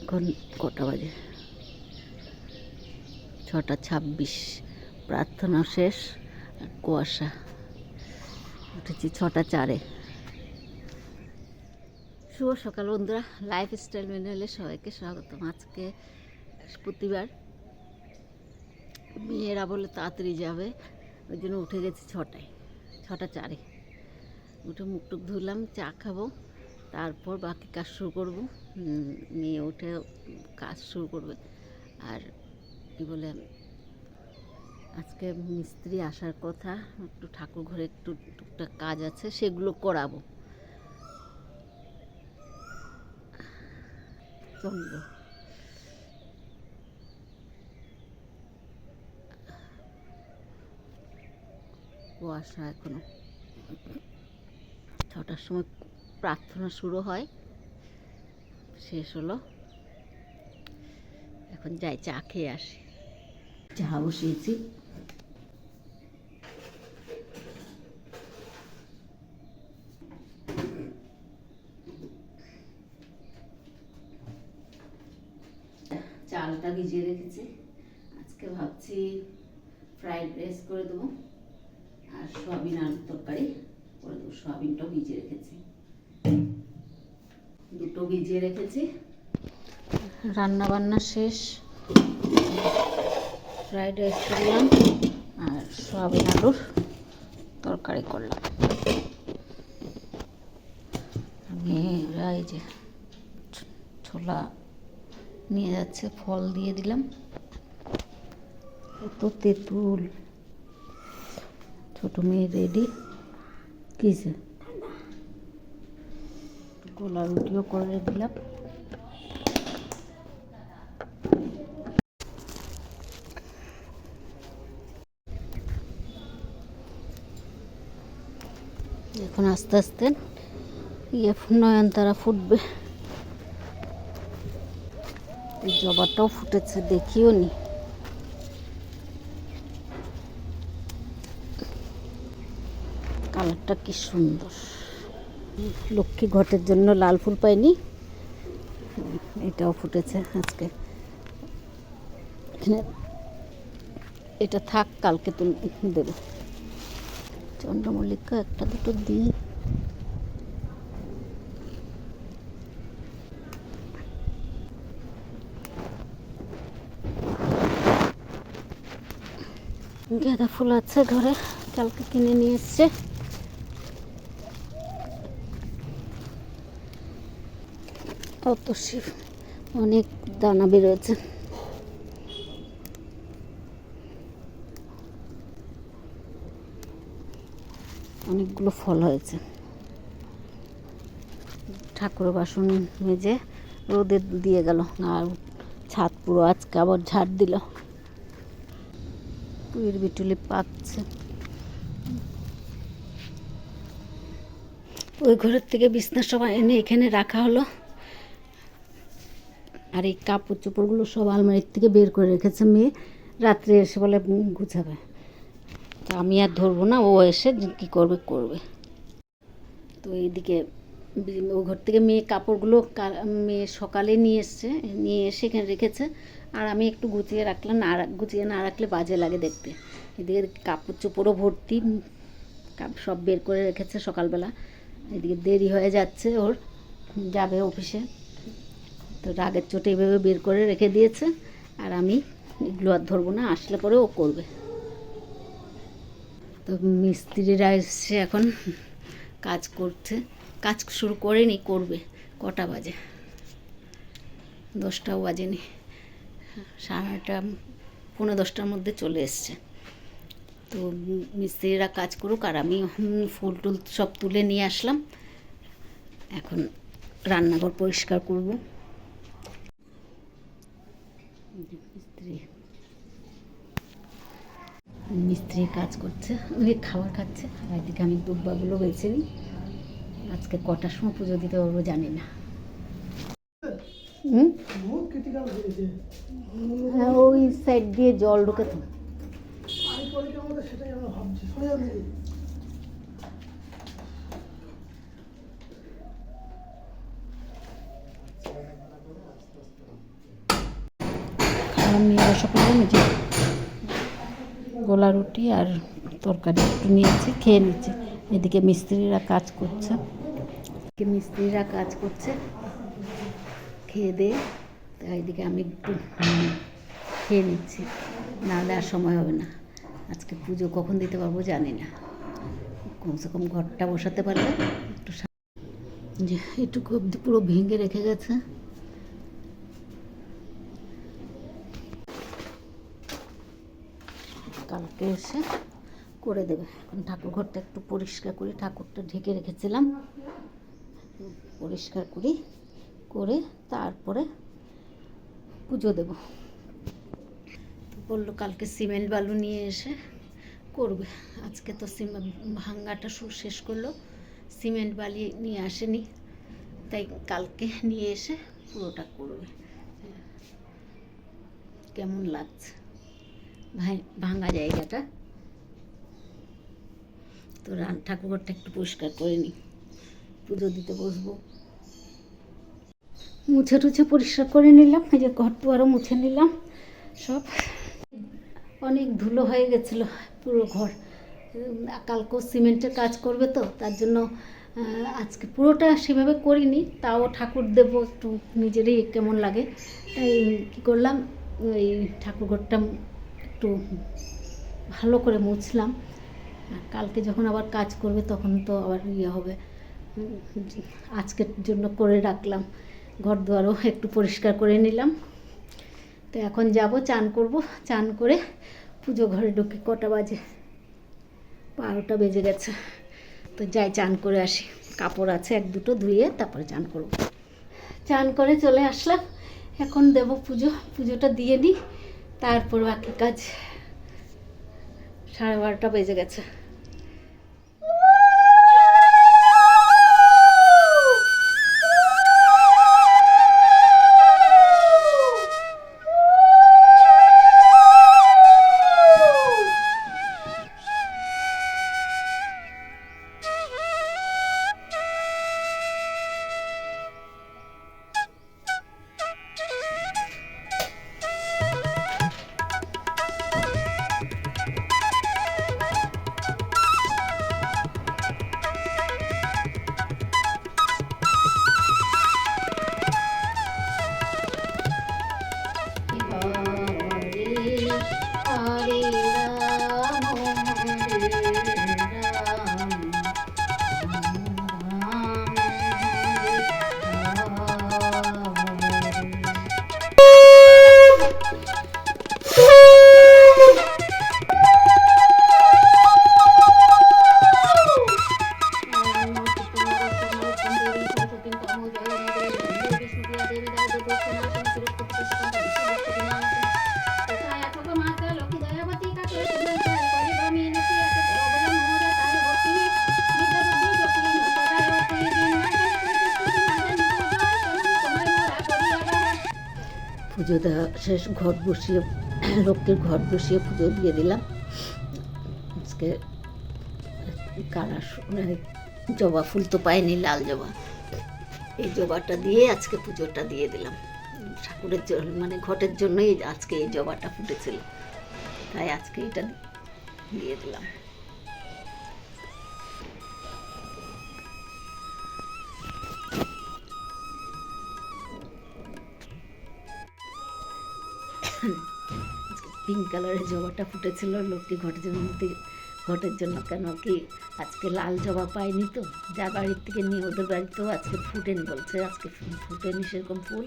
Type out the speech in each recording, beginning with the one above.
এখন কটা বাজে? 6:26। প্রার্থনা শেষ আর কুয়াশা। উঠেছি 6:04-এ। শুভ সকাল বন্ধুরা, লাইফস্টাইল ম্যানুয়ালে সবাইকে স্বাগতম। আজকে প্রতিবার মেয়েরা বলে তাড়াতাড়ি যাবে, ওই জন্য উঠে গেছি 6:04-এ। উঠে মুখ টুক ধুলাম, চা খাবো, তারপর বাকি কাজ শুরু করবো। মেয়ে উঠে কাজ শুরু করবে। আর কি বলে, আজকে মিস্ত্রি আসার কথা, একটু ঠাকুর ঘরে একটু টুকটাক কাজ আছে, সেগুলো করাবো। চলবে কুয়াশা এখনো। 6টার সময় প্রার্থনা শুরু হয়, শেষ হলো। এখন যাই চা খেয়ে আসি। চা বসিয়েছি। চালটা ভিজিয়ে রেখেছি, আজকে ভাবছি ফ্রাইড রাইস করে দেবো আর সয়াবিন আলুর তরকারি করে দেবো। সয়াবিনটাও ভিজিয়ে রেখেছি, দুটো ভিজিয়ে রেখেছি। রান্না বান্না শেষ, ফ্রাইড রাইস করলাম আর সয়াবিন আলুর তরকারি করলাম। মেয়েরা এই যে ছোলা নিয়ে যাচ্ছে, ফল দিয়ে দিলাম। কত তেঁতুল। ছোট মেয়ে রেডি, কিসে গোলা রুটিও করে দিলাম। এখন আস্তে আস্তে নয়নতারা ফুটবে। জবাটাও ফুটেছে, দেখিও নি। কালারটা কি সুন্দর। লক্ষ্মী ঘটের জন্য লাল ফুল পাইনি, এটাও ফুটেছে আজকে। এখানে এটা থাক, কালকে দেব। চন্দ্রমল্লিকা একটা দুটো দিই। গাঁদা ফুল আছে ঘরে, কালকে কিনে নিয়ে এসছে। অত শিব অনেক দানা বেরোয়েছে। অনেকগুলো ফল হয়েছে। ঠাকুর বাসন মেজে রোদে দিয়ে গেল, আর ছাদ পুরো আজকে আবার ঝাড় দিল। পুরীর বিটুলি পাচ্ছে। ওই ঘরের থেকে বিছনা সব এনে এখানে রাখা হলো। আর এই কাপড় চোপড়গুলো সব আলমারির থেকে বের করে রেখেছে মেয়ে, রাত্রে এসে বলে গুছাবে। তো আমি আর ধরবো না, ও এসে কী করবে করবে। তো এইদিকে ও ঘর থেকে মেয়ে কাপড়গুলো মেয়ে সকালে নিয়ে এসছে, নিয়ে এসে এখানে রেখেছে। আর আমি একটু গুছিয়ে রাখলাম, গুছিয়ে না রাখলে বাজে লাগে দেখতে। এদিকে কাপড় চোপড়ও ভর্তি, সব বের করে রেখেছে সকালবেলা। এদিকে দেরি হয়ে যাচ্ছে, ওর যাবে অফিসে, তো রাগের চোটে এইভাবে বের করে রেখে দিয়েছে। আর আমি এগুলো আর ধরবো না, আসলে পরে ও করবে। তো মিস্ত্রিরা এসছে, এখন কাজ করছে। কাজ শুরু করেনি, করবে। কটা বাজে? 10টাও বাজেনি। 9:30, 9:45-10টার মধ্যে চলে এসছে। তো মিস্ত্রিরা কাজ করুক, আর আমি ফুল টুল সব তুলে নিয়ে আসলাম। এখন রান্নাঘর পরিষ্কার করব। মিস্ত্রি কাজ করছে, ওই খাবার খাচ্ছে। আর এদিকে আমি দুব্বাগুলো বেছে নিই। আজকে কটার সময় পুজো দিতে পারবো জানি না। ওই সাইড দিয়ে জল ঢুকে তো। সালাম নিয়ে বসে পড়লাম। এই যে গোলা রুটি আর তরকারি একটু নিয়েছি, খেয়ে নিচ্ছি। এদিকে মিস্ত্রিরা কাজ করছে, খেয়ে দিয়ে। এদিকে আমি একটু খেয়ে নিচ্ছি, নাহলে আর সময় হবে না। আজকে পুজো কখন দিতে পারবো জানি না, কমসে কম ঘরটা বসাতে পারলে একটু। যে এটুকু অবধি পুরো ভেঙে রেখে গেছে। কালকে এসে করে দেবে। এখন ঠাকুর ঘরটা একটু পরিষ্কার করি, ঠাকুরটা ঢেকে রেখেছিলাম, পরিষ্কার করি, করে তারপরে পুজো দেব। বললো কালকে সিমেন্ট বালু নিয়ে এসে করবে। আজকে তো ভাঙ্গাটা শেষ করলো, সিমেন্ট বালি নিয়ে আসেনি, তাই কালকে নিয়ে এসে পুরোটা করবে। কেমন লাগছে ভাঙা জায়গাটা? তো ঠাকুরঘরটা একটু পরিষ্কার করে নিই, পুজো দিতে বসবো। মুছে টুছে পরিষ্কার করে নিলাম, এই যে ঘর দুয়ারও মুছে নিলাম সব। অনেক ধুলো হয়ে গেছিলো পুরো ঘর। কালকেও সিমেন্টের কাজ করবে, তো তার জন্য আজকে পুরোটা সেভাবে করিনি, তাও ঠাকুর দেবো, একটু নিজেরই কেমন লাগে, তাই কী করলাম, ওই ঠাকুরঘরটা একটু ভালো করে মুছলাম। কালকে যখন আবার কাজ করবে তখন তো আবার হবে, আজকের জন্য করে রাখলাম। ঘর দুয়ারও একটু পরিষ্কার করে নিলাম। তো এখন যাব, চান করব, চান করে পুজো ঘরে ঢুকে কটা বাজে, 12টা বেজে গেছে। তো যাই চান করে আসি, কাপড় আছে এক দুটো ধুয়ে তারপরে চান করব। চান করে চলে আসলাম, এখন দেব পুজোটা দিয়ে নিই, তারপর বাকি কাজ। 12:30 বেজে গেছে। পুজো দেওয়া শেষ, ঘট বসিয়ে, লক্ষ্মীর ঘট বসিয়ে পুজো দিয়ে দিলাম। আজকে জবা ফুল তো পাইনি, লাল জবা, এই জবাটা দিয়ে আজকে পুজোটা দিয়ে দিলাম। ঠাকুরের জন্য মানে ঘটের জন্যই আজকে এই জবাটা ফুটেছিল, তাই আজকে এটা দিয়ে দিলাম। পিঙ্ক কালারের জবাটা ফুটেছিল লক্ষ্মী ঘটের জন্য, কেন কি আজকে লাল জবা পাইনি, তো যা বাড়ির থেকে নিয়ে ওদের বাড়িতেও আজকে ফুটেনি, বলছে আজকে ফুটেনি সেরকম ফুল,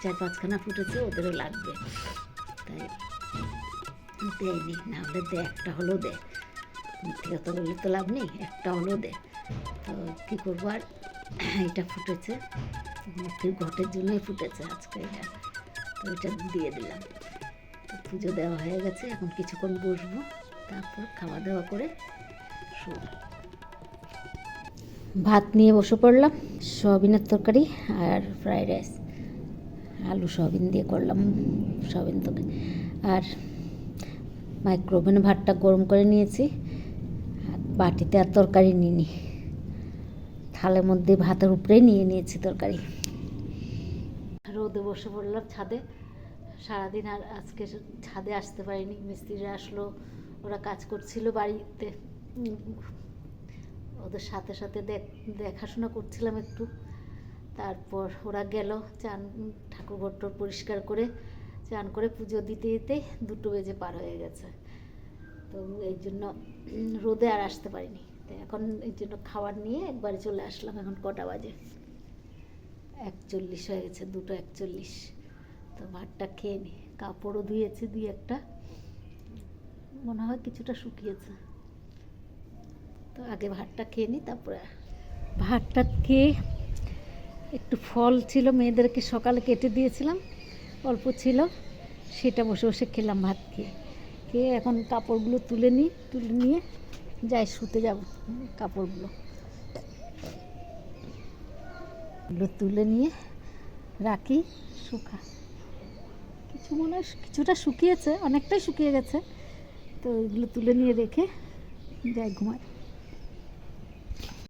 4-5খানা ফুটেছে, ওদেরও লাগবে, তাই দেয়নি। না হলে একটা হলেও দে, মিথ্যে কথা বললে তো লাভ নেই, একটা হলেও দে। তো কী করবো, আর এটা ফুটেছে লক্ষ্মীর ঘটের জন্যই ফুটেছে আজকে এটা, তো এটা দিয়ে দিলাম। তো পুজো দেওয়া হয়ে গেছে, এখন কিছুক্ষণ বসবো, তারপর খাওয়া দাওয়া করে শোবো। ভাত নিয়ে বসে পড়লাম, সয়াবিনের তরকারি আর ফ্রাইড রাইস, আলু সয়াবিন দিয়ে করলাম সয়াবিন তরকারি। আর মাইক্রোওভেনে ভাতটা গরম করে নিয়েছি, বাটিতে আর তরকারি নিইনি, থালের মধ্যে ভাতের উপরেই নিয়ে নিয়েছি তরকারি। রোদে বসে পড়লাম ছাদে। সারাদিন আর আজকে ছাদে আসতে পারিনি, মিস্ত্রিরা আসলো, ওরা কাজ করছিল বাড়িতে, ওদের সাথে সাথে দেখাশোনা করছিলাম একটু। তারপর ওরা গেল, চান ঠাকুর ঘর পরিষ্কার করে চান করে পুজো দিতে দিতে 2টো বেজে পার হয়ে গেছে। তো এই জন্য রোদে আর আসতে পারিনি। তো এখন এই জন্য খাবার নিয়ে একবারে চলে আসলাম। এখন কটা বাজে? 41 হয়ে গেছে, 2:41। তো ভাতটা খেয়ে নিই। কাপড়ও ধুয়েছি 2-1টা, মনে হয় কিছুটা শুকিয়েছে। তো আগে ভাতটা খেয়ে নিই, তারপরে ভাতটা খেয়ে একটু ফল ছিল মেয়েদেরকে সকালে কেটে দিয়েছিলাম, অল্প ছিল, সেটা বসে বসে খেলাম। ভাত খেয়ে এখন কাপড়গুলো তুলে নিয়ে যাই শুতে যাব। কাপড়গুলো তুলে নিয়ে রাখি শুকা, কিছু মনে হয় কিছুটা শুকিয়েছে, অনেকটাই শুকিয়ে গেছে। তো এগুলো তুলে নিয়ে রেখে যাই ঘুমাই।